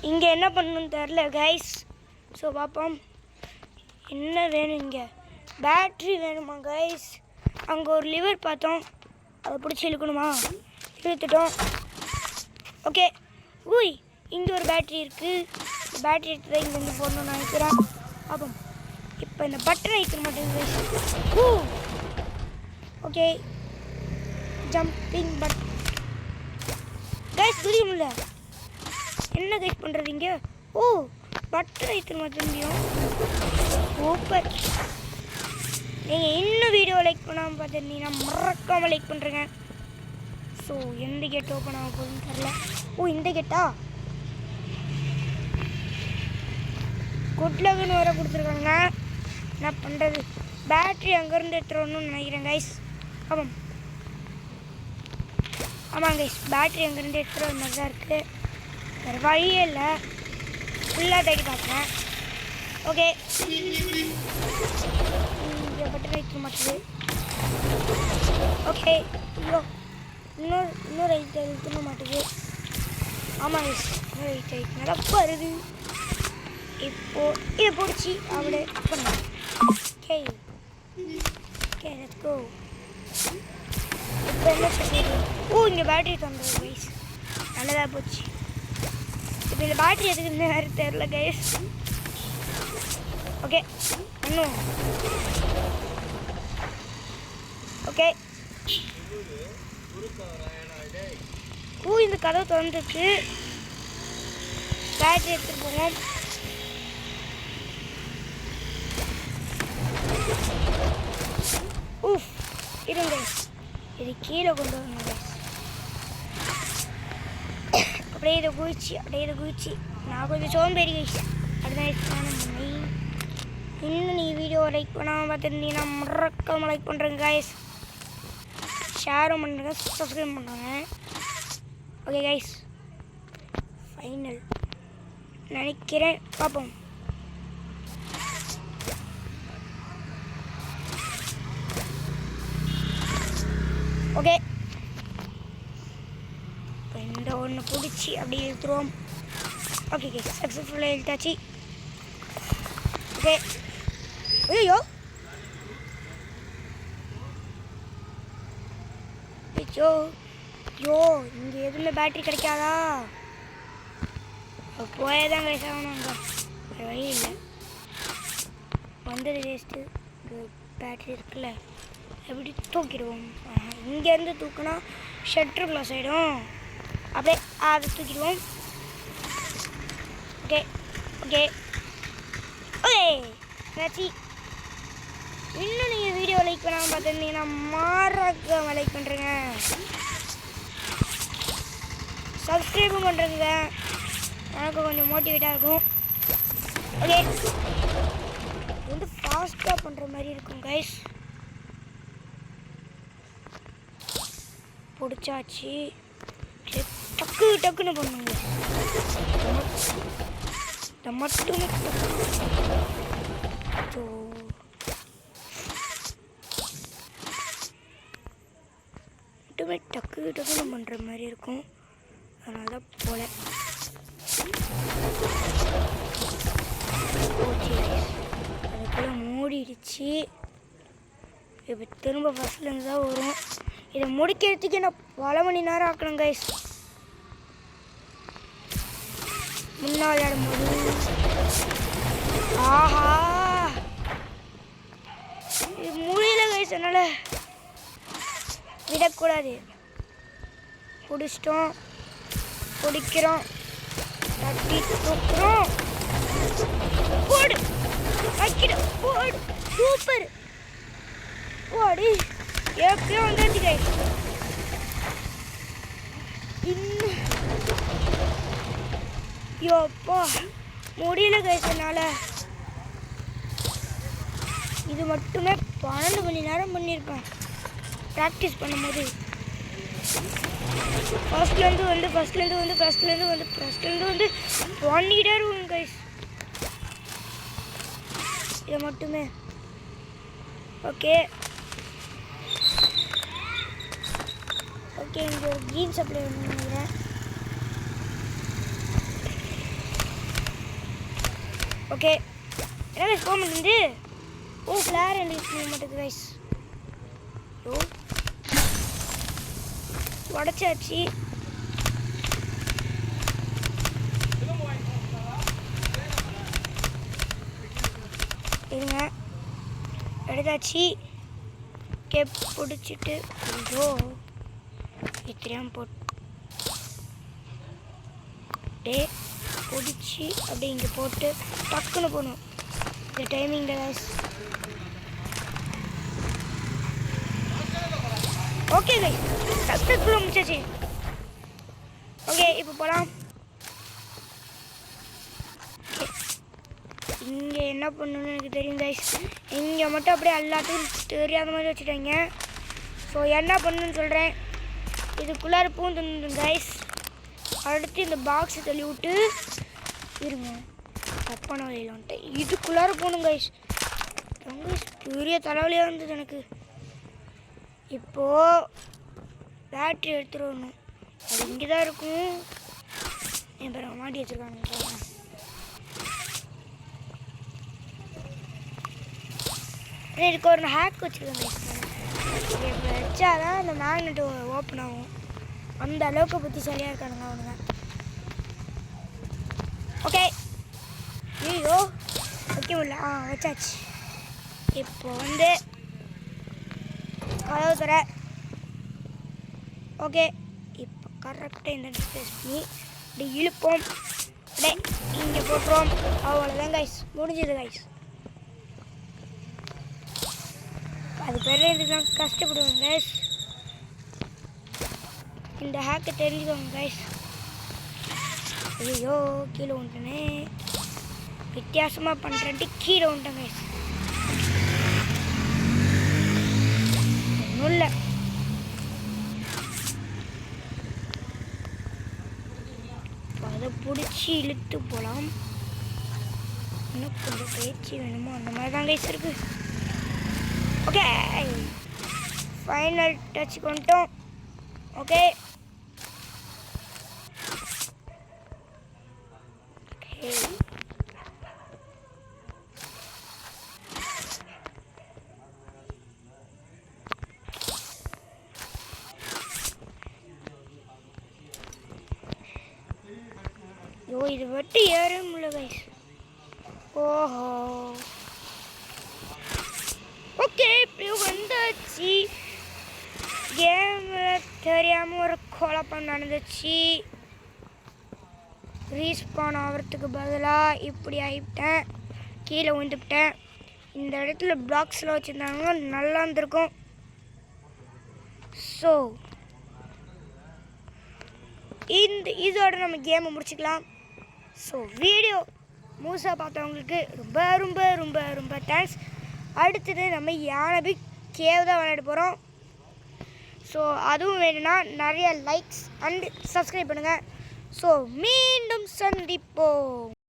இங்கே என்ன பண்ணணும்னு தெரில கைஸ். ஸோ பார்ப்போம் என்ன வேணும். இங்கே பேட்ரி வேணுமா கைஸ்? அங்கே ஒரு லிவர் பார்த்தோம், அதை பிடிச்சி இழுக்கணுமா? இழுத்துட்டோம். ஓகே. ஊய், இங்கே ஒரு பேட்ரி இருக்குது. பேட்ரி எடுத்து தான் இங்கேருந்து போடணும்னு நினைக்கிறேன். பார்ப்போம். இப்போ இந்த பட்டன் வைக்கிற மாட்டேங்குது guys. Okay, jumping but guys புரிய முடியல என்ன கைஸ் பண்ணுறது இங்கே. பட்டன் வைக்கிற மாட்டேங்கியும். சூப்பர். நீங்கள் இன்னும் வீடியோ லைக் பண்ணாமல் பார்த்துருந்தீங்கன்னா மறக்காமல் லைக் பண்ணுறேங்க. ஸோ எந்த கேட் ஓப்பன் ஆக போகுதுன்னு தெரில. இந்த கேட்டா குட் லக்னு வர கொடுத்துருக்காங்க. என்ன பண்ணுறது? பேட்ரி அங்கேருந்து எடுத்துடணும்னு நினைக்கிறேன் கைஸ். ஆமாம் கைஸ், பேட்ரி அங்கேருந்து எடுத்துகிட்டு வந்த மாதிரி தான் இருக்குது. வேறு வழியே இல்லை. ஃபுல்லாக தேடி பார்க்குறேன். ஓகே, இங்கே பட்டன் வைக்க மாட்டேது. ஓகே, ஐயோ இன்னொரு ஐட்டை இழுத்துன மாட்டேது. ஆமாம் கைஸ், இன்னொரு ஐட்டை நடப்பா இருக்குது. இப்போது இதை பிடிச்சி அவளை பண்ணலாம். Okay okay, let's go. இப்போ என்ன சொல்லுது? இங்கே பேட்ரி தந்துடுது கைஸ். நல்லதாக போச்சு. இப்போ இந்த பேட்ரி எதுக்குன்னு வேறு தெரில கைஸ். ஓகே, இன்னும் ஓகே. இந்த கதவு திறந்துருக்கு. பேட்ரி எடுத்துகிட்டு போவோம். இருங்க, இது கீழே கொண்டு வரணும். அப்படியே இதை குதிச்சு நான் கொஞ்சம் சோம்பேறி கைஸ். அதுதான் பண்ணி. இன்னும் நீ வீடியோ லைக் பண்ணாமல் பார்த்துருந்தீங்கன்னா மறக்காமல் லைக் பண்ணுறேங்க கைஸ். ஷேரும் பண்ணுறேங்க, சப்ஸ்கிரைப் பண்ணுறாங்க. ஓகே கைஸ், ஃபைனல் நினைக்கிறேன். பார்ப்போம். ஓகே, இப்போ இந்த ஒன்று பிடிச்சி அப்படி இழுத்துருவோம். ஓகே கைஸ், சக்ஸஸ்ஃபுல்லாக இழுத்தாச்சு. ஓகே. ஐயோ இங்கே எதுவுமே பேட்ரி கிடைக்காதா? போயே தான் கைஸ் ஆகணும். வேறு வழி இல்லை. வந்தது வேஸ்ட்டு. பேட்ரி இருக்குல்ல, எப்படி தூக்கிடுவோம். இங்கேருந்து தூக்குனா ஷட்டர் க்ளாஸ் ஆகிடும். அப்படியே அதை தூக்கிடுவோம். ஓகே ஓகே ஓகே ஆச்சு. இன்னும் நீங்கள் வீடியோ லைக் பண்ணாமல் பார்த்துருந்தீங்கன்னா மறக்காமல் லைக் பண்ணுறேங்க, சப்ஸ்கிரைபும் பண்ணுறேங்க. எனக்கு கொஞ்சம் மோட்டிவேட்டாக இருக்கும். ஓகே, வந்து ஃபாஸ்ட்டாக பண்ணுற மாதிரி இருக்கும் கைஸ். பிடிச்சாச்சு. டக்குன்னு பண்ணுங்க. மட்டுமே டக்குன்னு பண்ணுற மாதிரி இருக்கும். அதனால தான் போல. அதுக்குள்ளே மூடிடுச்சு. இப்போ திரும்ப ஃபஸ்ட்லேருந்து தான் வரும். இதை முடிக்கிறதுக்கு நான் பல மணி நேரம் ஆக்கணும் கைஸ். முன்னாள் விளையாடும்போது ஆஹா இது முடியல கைஸ். என்னால் விடக்கூடாது. பிடிச்சிட்டோம், பிடிக்கிறோம், தட்டி தூக்குறோம். போடு, வைக்கிறோம், போடு. சூப்பர். போடு. எப்படியோ வந்துச்சு கைஸ். இன்னும் யோப்பா முடியல கைஸ் என்னால். இது மட்டுமே 12 மணி நேரம் பண்ணியிருப்பேன் ப்ராக்டிஸ் பண்ணும்போது. ஃபஸ்ட்லேருந்து வந்து பண்ணிக்கிட்டே இருக்கும் கைஸ். இதை மட்டுமே. ஓகே ஓகே, இங்கே ஒரு க்ரீன் சப்ளை நினைக்கிறேன். ஓகே என்ன கைஸ் போக மாட்டேங்குது. ஓ ஃப்ளார் என்ன யூஸ் பண்ண மாட்டேங்குது கைஸ். ஓ உடச்சாச்சு. இருங்க எடுத்தாச்சு. கேப் பிடிச்சிட்டு ஐயோ தெரியாமல் போட்டு பிடிச்சி அப்படியே இங்கே போட்டு டக்குன்னு போகணும். இந்த டைமிங்கில் கைஸ். ஓகே கைஸ் சக்ஸஸ்ஃபுல்லாக முடிச்சாச்சு. ஓகே இப்போ போகலாம். இங்கே என்ன பண்ணணும்னு எனக்கு தெரியும் கைஸ். இங்கே மட்டும் அப்படியே எல்லாத்துக்கும் தெரியாத மாதிரி வச்சுட்டாங்க. ஸோ என்ன பண்ணணும்னு சொல்கிறேன். இதுக்குள்ளார பூந்து கைஸ். அடுத்து இந்த பாக்ஸை தள்ளி விட்டு இருங்க தப்பான வழியில் வந்துட்டேன். இதுக்குள்ளார போகணும் கைஸ். ரொம்ப பெரிய தலைவலியாக இருந்தது எனக்கு. இப்போது பேட்ரி எடுத்துகிட்டு வரணும். அது இங்கே தான் இருக்கும். என் பேர் மாட்டி வச்சுருக்காங்க. இதுக்கு ஒரு ஹேக் வச்சுருக்கேன். இப்போ வச்சாதான் அந்த மேக்னெட் ஓப்பன் ஆகும். அந்த அளவுக்கு புத்திசாலியாக இருக்கானுங்க அவனுங்க. ஓகே ஐயோ வைக்க முடியல. வச்சாச்சு. இப்போ வந்து கதவு தர. ஓகே இப்போ கரெக்டாக இந்த ஸ்பேஸ் பண்ணி இப்படி இழுப்போம். அப்படியே இங்கே போட்டுருவோம். அவ்வளோதான் கைஸ் முடிஞ்சது கைஸ். அது பேர் இதுதான் கஷ்டப்படுவோம் கைஸ். இந்த ஹேக்கை தெரிஞ்சுக்கோங்க கைஸ். ஐயோ கீழே வந்துட்டேனே. வித்தியாசமாக பண்ணுறேன்ட்டு கீழே வந்துட்டேன் கைஸ். ஒன்றும் இல்லை. அதை பிடிச்சி இழுத்து போகலாம். இன்னும் கொஞ்சம் பயிற்சி வேணுமோ அந்த மாதிரி தான் கைஸ் இருக்குது. ஓகே ஃபைனல் டச் கொண்டோம். ஓகே ஐயோ இது வட்டி ஏற முடியல கைஸ். ஓஹோ ஓகே இப்போ வந்தாச்சு. கேமில் தெரியாமல் ஒரு குழப்பம் நடந்துச்சு. ரீஸ்பான் ஆகிறதுக்கு பதிலாக இப்படி ஆகிட்டேன். கீழே விழுந்துவிட்டேன். இந்த இடத்துல பிளாக்ஸில் வச்சுருந்தாங்க நல்லா இருந்திருக்கும். ஸோ இதோட நம்ம கேமை முடிச்சுக்கலாம். ஸோ வீடியோ முழுசாக பார்த்தவங்களுக்கு ரொம்ப ரொம்ப ரொம்ப ரொம்ப தேங்க்ஸ். அடுத்தது நம்ம யானை கேவ் தான் விளையாட போகிறோம். ஸோ அதுவும் வேணும்னா நிறைய லைக்ஸ் அண்ட் சப்ஸ்கிரைப் பண்ணுங்கள். ஸோ மீண்டும் சந்திப்போம்.